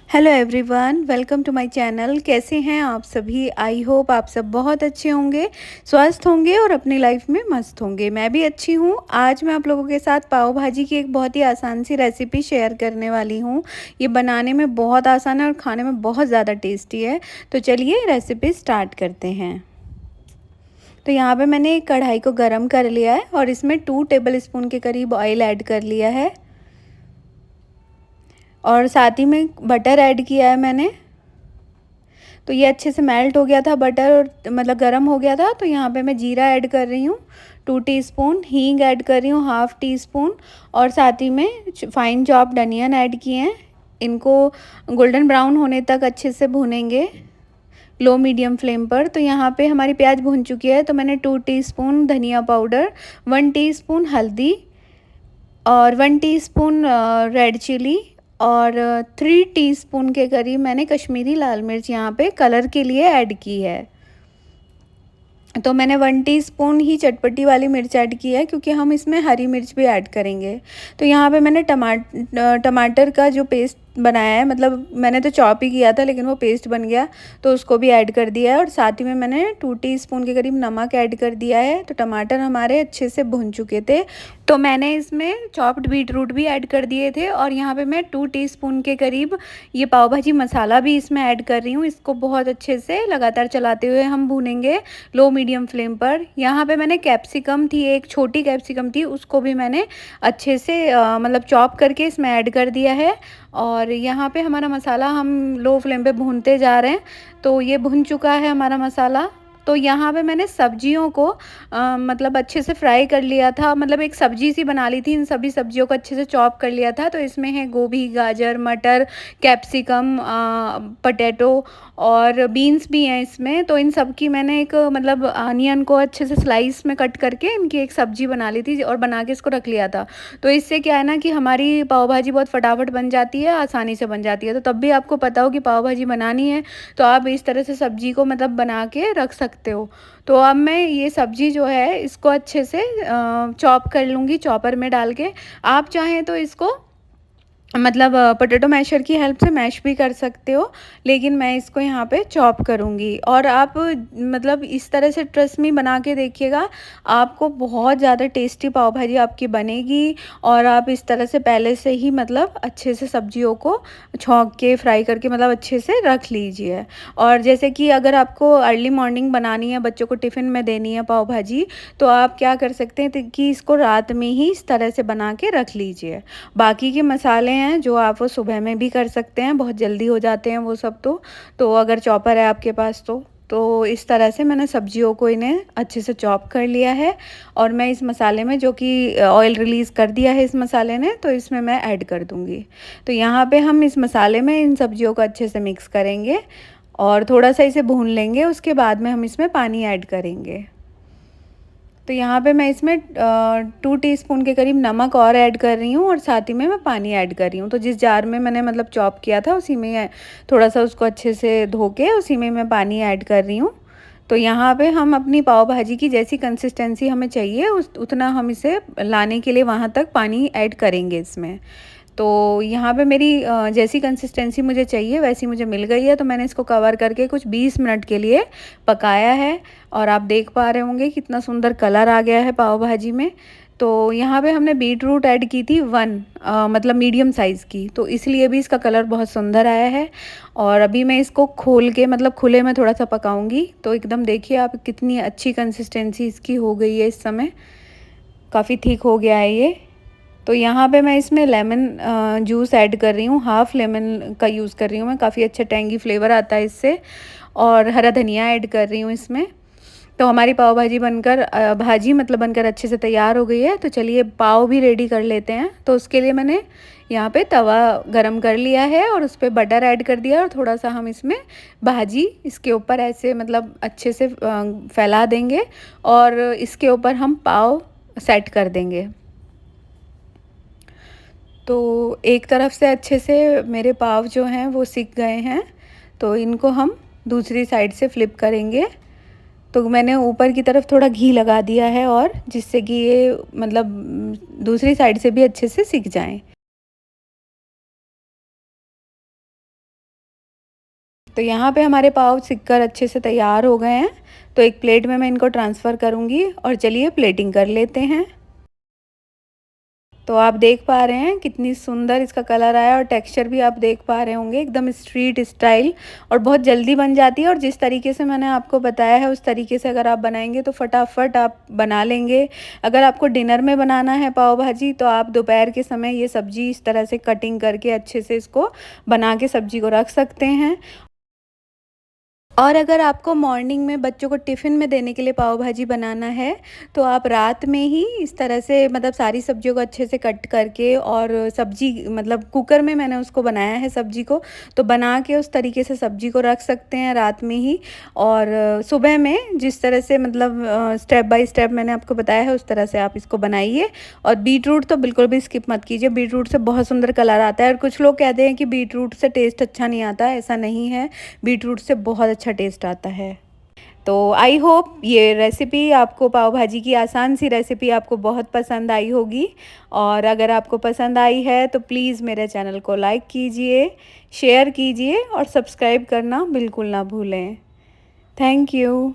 Hello everyone, welcome to my channel. कैसे हैं आप सभी? आई होप आप सब बहुत अच्छे होंगे, स्वस्थ होंगे और अपनी लाइफ में मस्त होंगे। मैं भी अच्छी हूँ। आज मैं आप लोगों के साथ पाव भाजी की एक बहुत ही आसान सी रेसिपी शेयर करने वाली हूँ। ये बनाने में बहुत आसान है और खाने में बहुत ज़्यादा टेस्टी है। तो चलिए रेसिपी स्टार्ट करते हैं। तो यहाँ पे मैंने एक कढ़ाई को गरम कर लिया है और इसमें 2 टेबल स्पून के करीब ऑयल ऐड कर लिया है और साथ ही में बटर ऐड किया है मैंने। तो ये अच्छे से मेल्ट हो गया था बटर और मतलब गरम हो गया था। तो यहाँ पे मैं जीरा ऐड कर रही हूँ 2 टीस्पून, हींग ऐड कर रही हूँ 1/2 टीस्पून और साथ ही में फाइन चॉप्ड अनियन ऐड किए हैं। इनको गोल्डन ब्राउन होने तक अच्छे से भूनेंगे लो मीडियम फ्लेम पर। तो यहाँ पे हमारी प्याज भून चुकी है। तो मैंने 2 टीस्पून धनिया पाउडर, 1 टीस्पून हल्दी और 1 टीस्पून रेड चिली और 3 टीस्पून के करीब मैंने कश्मीरी लाल मिर्च यहाँ पे कलर के लिए ऐड की है। तो मैंने 1 टीस्पून ही चटपटी वाली मिर्च ऐड की है क्योंकि हम इसमें हरी मिर्च भी ऐड करेंगे। तो यहाँ पे मैंने टमाटर का जो पेस्ट बनाया है, मतलब मैंने तो चॉप ही किया था लेकिन वो पेस्ट बन गया, तो उसको भी ऐड कर दिया है। और साथ ही में मैंने 2 टीस्पून के करीब नमक ऐड कर दिया है। तो टमाटर हमारे अच्छे से भुन चुके थे। तो मैंने इसमें चॉप्ड बीट रूट भी ऐड कर दिए थे और यहाँ पे मैं 2 टीस्पून के करीब ये पाव भाजी मसाला भी इसमें ऐड कर रही हूँ। इसको बहुत अच्छे से लगातार चलाते हुए हम भूनेंगे लो मीडियम फ्लेम पर। यहाँ पे मैंने कैप्सिकम थी, एक छोटी कैप्सिकम थी, उसको भी मैंने अच्छे से मतलब चॉप करके इसमें ऐड कर दिया है। और यहाँ पे हमारा मसाला हम लो फ्लेम पे भूनते जा रहे हैं। तो ये भुन चुका है हमारा मसाला। तो यहाँ पे मैंने सब्जियों को मतलब अच्छे से फ्राई कर लिया था, मतलब एक सब्जी सी बना ली थी। इन सभी सब्जियों को अच्छे से चॉप कर लिया था। तो इसमें है गोभी, गाजर, मटर, कैप्सिकम, पटेटो और बीन्स भी हैं इसमें। तो इन सब की मैंने एक मतलब अनियन को अच्छे से स्लाइस में कट करके इनकी एक सब्जी बना ली थी और बना के इसको रख लिया था। तो इससे क्या है ना कि हमारी पाव भाजी बहुत फटाफट बन जाती है, आसानी से बन जाती है। तो तब भी आपको पता हो कि पाव भाजी बनानी है तो आप इस तरह से सब्जी को मतलब बना के रख सकते हो। तो अब मैं ये सब्जी जो है इसको अच्छे से चॉप कर लूँगी चॉपर में डाल के। आप चाहें तो इसको मतलब पोटैटो मैशर की हेल्प से मैश भी कर सकते हो, लेकिन मैं इसको यहाँ पे चॉप करूँगी। और आप मतलब इस तरह से ट्रस्ट मी बना के देखिएगा, आपको बहुत ज़्यादा टेस्टी पाव भाजी आपकी बनेगी। और आप इस तरह से पहले से ही मतलब अच्छे से सब्जियों को छौंक के फ्राई करके मतलब अच्छे से रख लीजिए। और जैसे कि अगर आपको अर्ली मॉर्निंग बनानी है, बच्चों को टिफ़िन में देनी है पाव भाजी, तो आप क्या कर सकते हैं कि इसको रात में ही इस तरह से बना के रख लीजिए। बाकी के मसाले हैं जो आप वो सुबह में भी कर सकते हैं, बहुत जल्दी हो जाते हैं वो सब। तो अगर चॉपर है आपके पास तो इस तरह से मैंने सब्जियों को इन्हें अच्छे से चॉप कर लिया है। और मैं इस मसाले में जो कि ऑयल रिलीज़ कर दिया है इस मसाले ने, तो इसमें मैं ऐड कर दूँगी। तो यहाँ पे हम इस मसाले में इन सब्जियों को अच्छे से मिक्स करेंगे और थोड़ा सा इसे भून लेंगे। उसके बाद में हम इसमें पानी ऐड करेंगे। तो यहाँ पे मैं इसमें 2 टीस्पून के करीब नमक और ऐड कर रही हूँ और साथ ही में मैं पानी ऐड कर रही हूँ। तो जिस जार में मैंने मतलब चॉप किया था उसी में थोड़ा सा उसको अच्छे से धो के उसी में मैं पानी ऐड कर रही हूँ। तो यहाँ पे हम अपनी पाव भाजी की जैसी कंसिस्टेंसी हमें चाहिए उतना हम इसे लाने के लिए वहाँ तक पानी ऐड करेंगे इसमें। तो यहाँ पे मेरी जैसी कंसिस्टेंसी मुझे चाहिए वैसी मुझे मिल गई है। तो मैंने इसको कवर करके कुछ 20 मिनट के लिए पकाया है और आप देख पा रहे होंगे कितना सुंदर कलर आ गया है पाव भाजी में। तो यहाँ पे हमने बीट रूट ऐड की थी 1 मतलब मीडियम साइज़ की, तो इसलिए भी इसका कलर बहुत सुंदर आया है। और अभी मैं इसको खोल के मतलब खुले में थोड़ा सा पकाऊंगी। तो एकदम देखिए आप कितनी अच्छी कंसिस्टेंसी इसकी हो गई है इस समय, काफ़ी थिक हो गया है ये। तो यहाँ पे मैं इसमें लेमन जूस ऐड कर रही हूँ, हाफ़ लेमन का यूज़ कर रही हूँ मैं, काफ़ी अच्छा टेंगी फ्लेवर आता है इससे। और हरा धनिया ऐड कर रही हूँ इसमें। तो हमारी पाव भाजी बनकर भाजी मतलब बनकर अच्छे से तैयार हो गई है। तो चलिए पाव भी रेडी कर लेते हैं। तो उसके लिए मैंने यहाँ पे तवा गरम कर लिया है और उस पर बटर ऐड कर दिया और थोड़ा सा हम इसमें भाजी इसके ऊपर ऐसे मतलब अच्छे से फैला देंगे और इसके ऊपर हम पाव सेट कर देंगे। तो एक तरफ से अच्छे से मेरे पाव जो हैं वो सिक गए हैं। तो इनको हम दूसरी साइड से फ्लिप करेंगे। तो मैंने ऊपर की तरफ थोड़ा घी लगा दिया है और जिससे कि ये मतलब दूसरी साइड से भी अच्छे से सिक जाएं। तो यहाँ पे हमारे पाव सिककर अच्छे से तैयार हो गए हैं। तो एक प्लेट में मैं इनको ट्रांसफ़र करूँगी और चलिए प्लेटिंग कर लेते हैं। तो आप देख पा रहे हैं कितनी सुंदर इसका कलर आया और टेक्सचर भी आप देख पा रहे होंगे, एकदम स्ट्रीट स्टाइल और बहुत जल्दी बन जाती है। और जिस तरीके से मैंने आपको बताया है उस तरीके से अगर आप बनाएंगे तो फटाफट आप बना लेंगे। अगर आपको डिनर में बनाना है पाव भाजी तो आप दोपहर के समय ये सब्ज़ी इस तरह से कटिंग करके अच्छे से इसको बना के सब्ज़ी को रख सकते हैं। और अगर आपको मॉर्निंग में बच्चों को टिफ़िन में देने के लिए पाव भाजी बनाना है तो आप रात में ही इस तरह से मतलब सारी सब्जियों को अच्छे से कट करके और सब्जी मतलब कुकर में मैंने उसको बनाया है सब्जी को, तो बना के उस तरीके से सब्जी को रख सकते हैं रात में ही। और सुबह में जिस तरह से मतलब स्टेप बाय स्टेप मैंने आपको बताया है उस तरह से आप इसको बनाइए। और बीट रूट तो बिल्कुल भी स्किप मत कीजिए, बीट रूट से बहुत सुंदर कलर आता है। और कुछ लोग कहते हैं कि बीट रूट से टेस्ट अच्छा नहीं आता, ऐसा नहीं है, बीट रूट से बहुत अच्छा टेस्ट आता है। तो आई होप ये रेसिपी आपको, पाव भाजी की आसान सी रेसिपी आपको बहुत पसंद आई होगी। और अगर आपको पसंद आई है तो प्लीज़ मेरे चैनल को लाइक कीजिए, शेयर कीजिए और सब्सक्राइब करना बिल्कुल ना भूलें। Thank you.